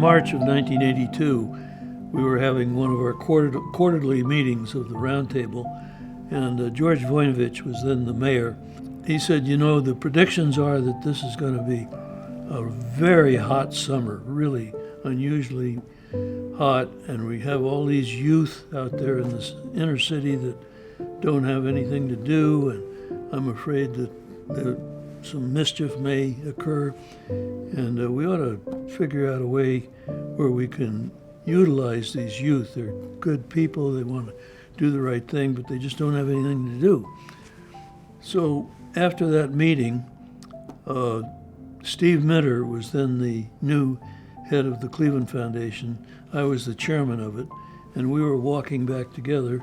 March of 1982, we were having one of our quarterly meetings of the Roundtable, and George Voinovich was then the mayor. He said, you know, the predictions are that this is going to be a very hot summer, really unusually hot, and we have all these youth out there in this inner city that don't have anything to do, and I'm afraid that some mischief may occur, and we ought to figure out a way where we can utilize these youth. They're good people, they want to do the right thing, but they just don't have anything to do. So after that meeting, Steve Mitter was then the new head of the Cleveland Foundation. I was the chairman of it, and we were walking back together,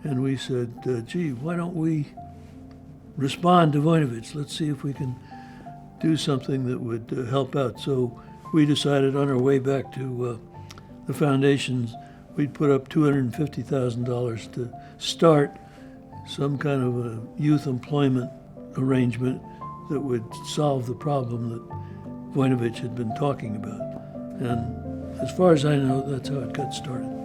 and we said, gee, why don't we respond to Voinovich? Let's see if we can do something that would help out. So we decided on our way back to the foundations, we'd put up $250,000 to start some kind of a youth employment arrangement that would solve the problem that Voinovich had been talking about. And as far as I know, that's how it got started.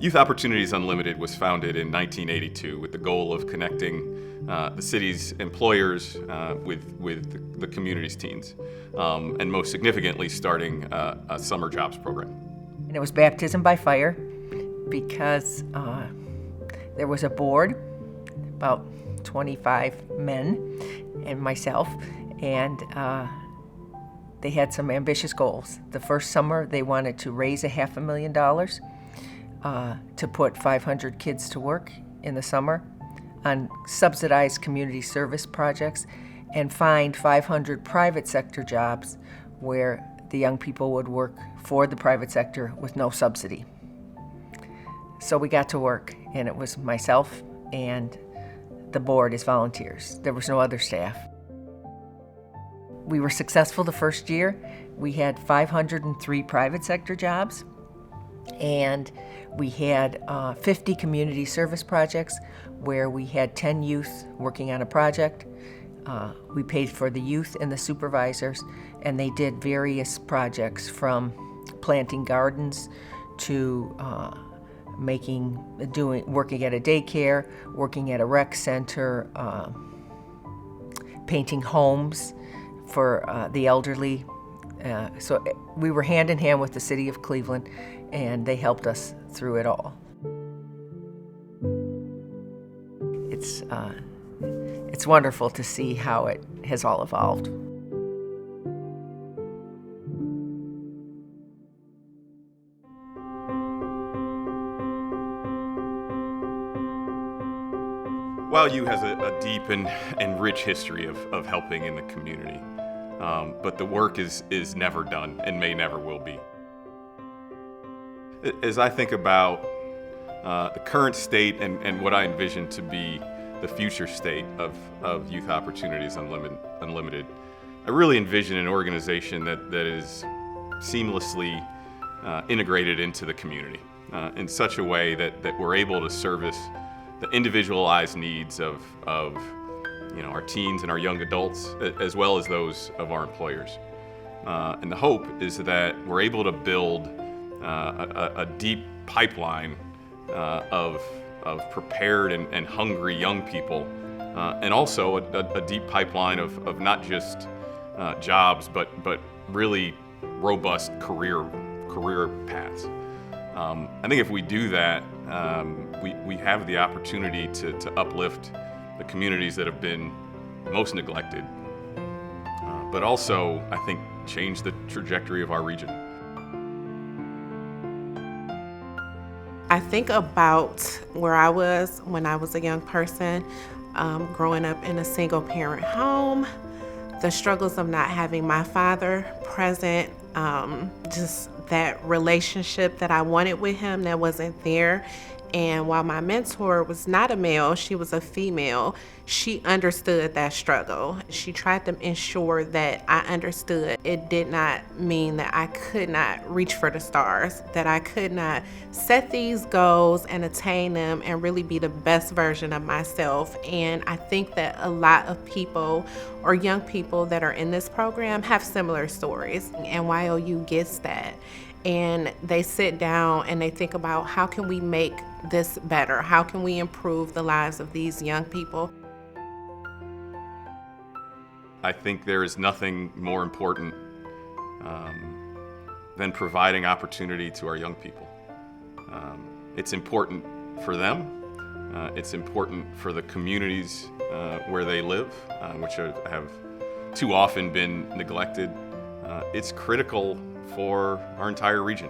Youth Opportunities Unlimited was founded in 1982 with the goal of connecting the city's employers with the community's teens, and most significantly starting a summer jobs program. And it was baptism by fire because there was a board, about 25 men and myself, and they had some ambitious goals. The first summer they wanted to raise $500,000 to put 500 kids to work in the summer on subsidized community service projects and find 500 private sector jobs where the young people would work for the private sector with no subsidy. So we got to work, and it was myself and the board as volunteers. There was no other staff. We were successful the first year. We had 503 private sector jobs, and we had 50 community service projects where we had 10 youth working on a project. We paid for the youth and the supervisors, and they did various projects from planting gardens to working at a daycare, working at a rec center, painting homes for the elderly. So we were hand in hand with the city of Cleveland, and they helped us through it all. It's wonderful to see how it has all evolved. Y.O.U. has a deep and rich history of helping in the community, but the work is never done and may never will be. As I think about the current state and what I envision to be the future state of Youth Opportunities Unlimited, I really envision an organization that is seamlessly integrated into the community in such a way that we're able to service the individualized needs of our teens and our young adults, as well as those of our employers. And the hope is that we're able to build a deep pipeline of prepared and hungry young people, and also a deep pipeline of not just jobs, but really robust career paths. I think if we do that, we have the opportunity to uplift the communities that have been most neglected, but also, I think, change the trajectory of our region. I think about where I was when I was a young person, growing up in a single parent home, the struggles of not having my father present, just that relationship that I wanted with him that wasn't there, And while my mentor was not a male, she was a female, she understood that struggle. She tried to ensure that I understood it did not mean that I could not reach for the stars, that I could not set these goals and attain them and really be the best version of myself. And I think that a lot of people or young people that are in this program have similar stories, and Y.O.U gets that. And they sit down and they think about, how can we make this better? How can we improve the lives of these young people? I think there is nothing more important than providing opportunity to our young people. It's important for them. It's important for the communities where they live, which have too often been neglected. It's critical for our entire region.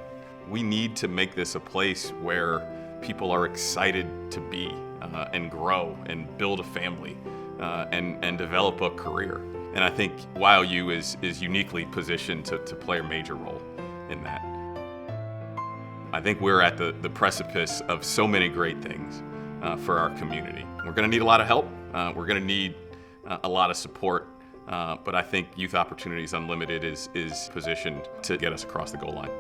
We need to make this a place where people are excited to be and grow and build a family and develop a career. And I think Y.O.U is uniquely positioned to play a major role in that. I think we're at the precipice of so many great things for our community. We're going to need a lot of help. We're going to need a lot of support. But I think Youth Opportunities Unlimited is positioned to get us across the goal line.